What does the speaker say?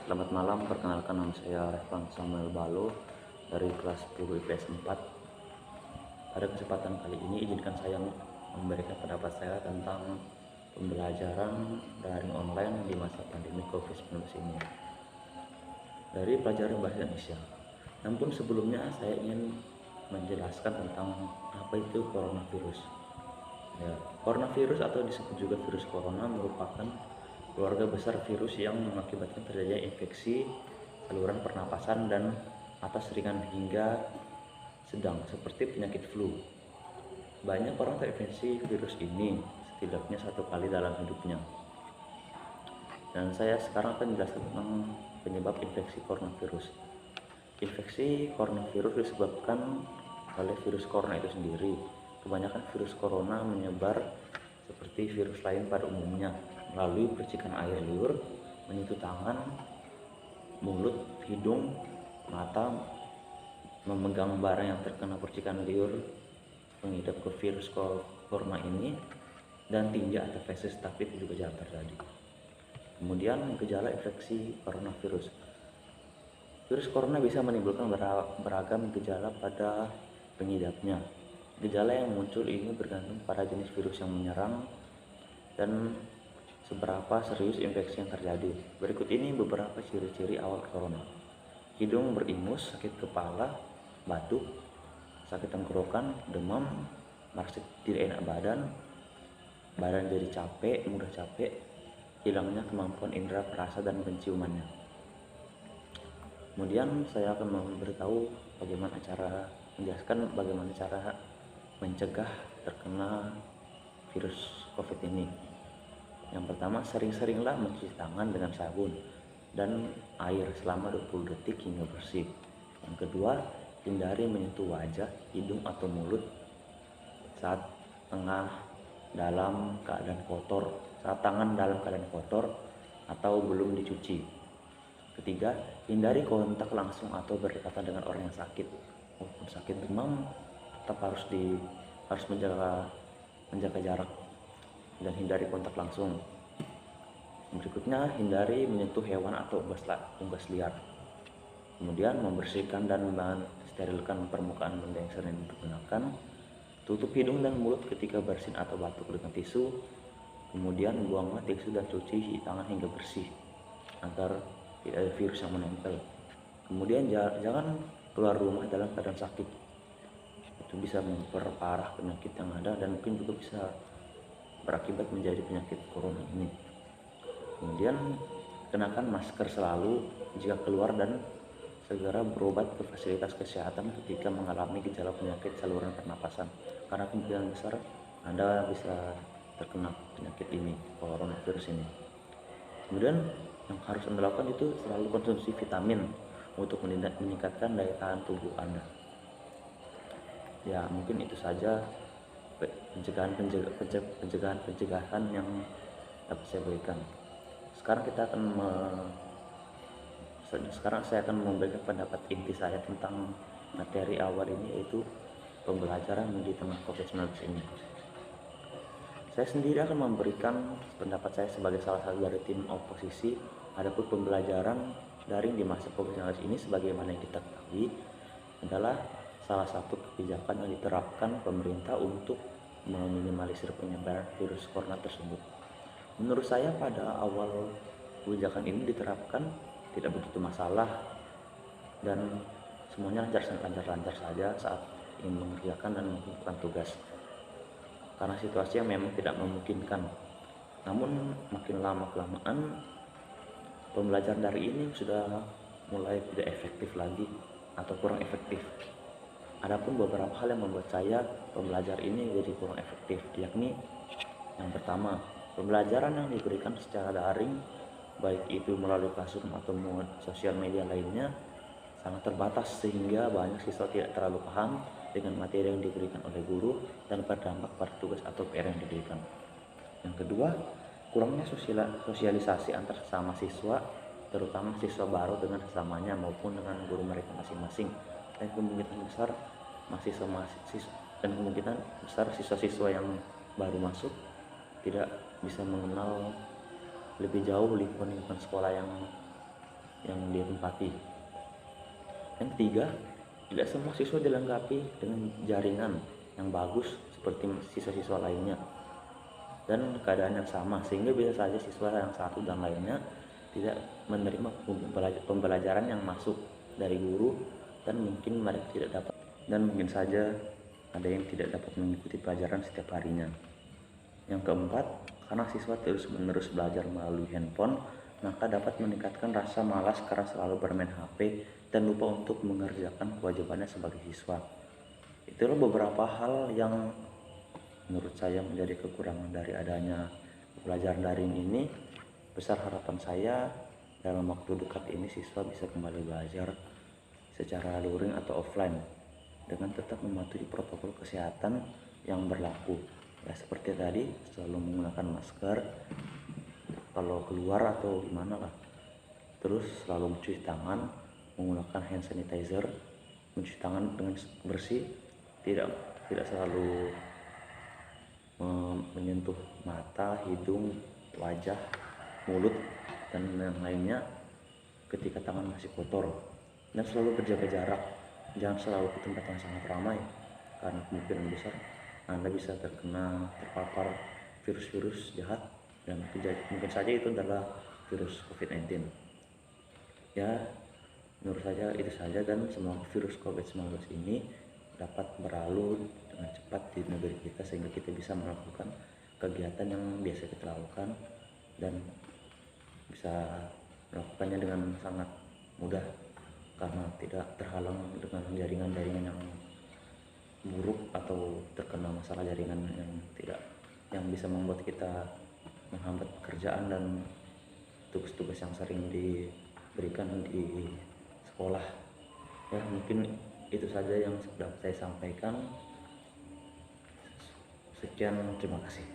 Selamat malam, perkenalkan nama saya Revan Samuel Balo dari kelas 10 IPS 4. Pada kesempatan kali ini izinkan saya memberikan pendapat saya tentang pembelajaran daring online di masa pandemi COVID-19 ini dari pelajaran bahasa Indonesia. Namun sebelumnya saya ingin menjelaskan tentang apa itu coronavirus. Coronavirus atau disebut juga virus corona merupakan keluarga besar virus yang mengakibatkan terjadinya infeksi saluran pernapasan dan atas ringan hingga sedang seperti penyakit flu. Banyak orang terinfeksi virus ini setidaknya satu kali dalam hidupnya. Dan saya sekarang akan menjelaskan tentang penyebab infeksi coronavirus. Infeksi coronavirus disebabkan oleh virus corona itu sendiri. Kebanyakan virus corona menyebar seperti virus lain pada umumnya melalui percikan air liur, menyentuh tangan, mulut, hidung, mata, memegang barang yang terkena percikan liur pengidap ke virus corona ini, dan tinja atau feses, tapi itu juga jarang terjadi. Kemudian gejala infeksi coronavirus. Virus corona bisa menimbulkan beragam gejala pada pengidapnya. Gejala yang muncul ini bergantung pada jenis virus yang menyerang dan seberapa serius infeksi yang terjadi. Berikut ini beberapa ciri-ciri awal corona. Hidung beringus, sakit kepala, batuk, sakit tenggorokan, demam, merasa tidak enak badan jadi capek, mudah capek, hilangnya kemampuan indera perasa dan penciumannya. Kemudian saya akan memberitahu menjelaskan bagaimana cara mencegah terkena virus COVID ini. Yang pertama, sering-seringlah mencuci tangan dengan sabun dan air selama 20 detik hingga bersih. Yang kedua, hindari menyentuh wajah, hidung atau mulut saat tangan dalam keadaan kotor atau belum dicuci. Ketiga, hindari kontak langsung atau berdekatan dengan orang yang sakit. Walaupun sakit demam, tetap harus menjaga jarak dan hindari kontak langsung. Berikutnya, hindari menyentuh hewan atau unggas liar. Kemudian, membersihkan dan mensterilkan permukaan benda yang sering digunakan. Tutup hidung dan mulut ketika bersin atau batuk dengan tisu. Kemudian, buanglah tisu dan cuci tangan hingga bersih agar tidak ada virus yang menempel. Kemudian, jangan keluar rumah dalam keadaan sakit. Itu bisa memperparah penyakit yang ada dan mungkin juga bisa berakibat menjadi penyakit corona ini. Kemudian, kenakan masker selalu jika keluar dan segera berobat ke fasilitas kesehatan ketika mengalami gejala penyakit saluran pernapasan, karena kemungkinan besar Anda bisa terkena penyakit ini, coronavirus ini. Kemudian yang harus Anda lakukan itu selalu konsumsi vitamin untuk meningkatkan daya tahan tubuh Anda. Ya, mungkin itu saja pencegahan yang dapat saya berikan. Sekarang saya akan memberikan pendapat inti saya tentang materi awal ini, yaitu pembelajaran di tengah COVID-19 ini. Saya sendiri akan memberikan pendapat saya sebagai salah satu dari tim oposisi. Adapun pembelajaran daring di masa COVID-19 ini, sebagaimana yang kita ketahui, adalah salah satu kebijakan yang diterapkan pemerintah untuk meminimalisir penyebaran virus corona tersebut. Menurut saya pada awal kebijakan ini diterapkan tidak begitu masalah dan semuanya lancar saja saat ingin mengerjakan dan melakukan tugas, karena situasinya memang tidak memungkinkan. Namun makin lama kelamaan pembelajaran dari ini sudah mulai tidak efektif lagi atau kurang efektif. Adapun beberapa hal yang membuat saya pembelajaran ini jadi kurang efektif, yakni yang pertama, pembelajaran yang diberikan secara daring, baik itu melalui classroom atau sosial media lainnya, sangat terbatas sehingga banyak siswa tidak terlalu paham dengan materi yang diberikan oleh guru dan berdampak pada tugas atau PR yang diberikan. Yang kedua, kurangnya sosialisasi antar sesama siswa, terutama siswa baru dengan sesamanya maupun dengan guru mereka masing-masing, dan kemungkinan besar siswa-siswa yang baru masuk tidak bisa mengenal lebih jauh lingkungan sekolah yang yang dia tempati. Yang ketiga, tidak semua siswa dilengkapi dengan jaringan yang bagus seperti siswa-siswa lainnya dan keadaan yang sama, sehingga bisa saja siswa yang satu dan lainnya tidak menerima pembelajaran yang masuk dari guru, dan mungkin mereka tidak dapat, dan mungkin saja ada yang tidak dapat mengikuti pelajaran setiap harinya. Yang keempat, karena siswa terus-menerus belajar melalui handphone, maka dapat meningkatkan rasa malas karena selalu bermain HP dan lupa untuk mengerjakan kewajibannya sebagai siswa. Itulah beberapa hal yang menurut saya menjadi kekurangan dari adanya pelajaran daring ini. Besar harapan saya dalam waktu dekat ini siswa bisa kembali belajar secara luring atau offline dengan tetap mematuhi protokol kesehatan yang berlaku. Ya seperti tadi, selalu menggunakan masker kalau keluar atau gimana lah. Terus selalu mencuci tangan, menggunakan hand sanitizer, mencuci tangan dengan bersih, tidak selalu menyentuh mata, hidung, wajah, mulut, dan yang lainnya ketika tangan masih kotor. Dan selalu berjaga jarak, jangan selalu ke tempat yang sangat ramai karena kemungkinan besar Anda bisa terpapar virus-virus jahat, dan mungkin saja itu adalah virus COVID-19. Ya, menurut saya itu saja, dan semoga virus COVID-19 ini dapat berlalu dengan cepat di negeri kita sehingga kita bisa melakukan kegiatan yang biasa kita lakukan dan bisa melakukannya dengan sangat mudah karena tidak terhalang dengan jaringan-jaringan yang buruk atau terkena masalah jaringan yang bisa membuat kita menghambat pekerjaan dan tugas-tugas yang sering diberikan di sekolah. Ya mungkin itu saja yang sudah saya sampaikan. Sekian, terima kasih.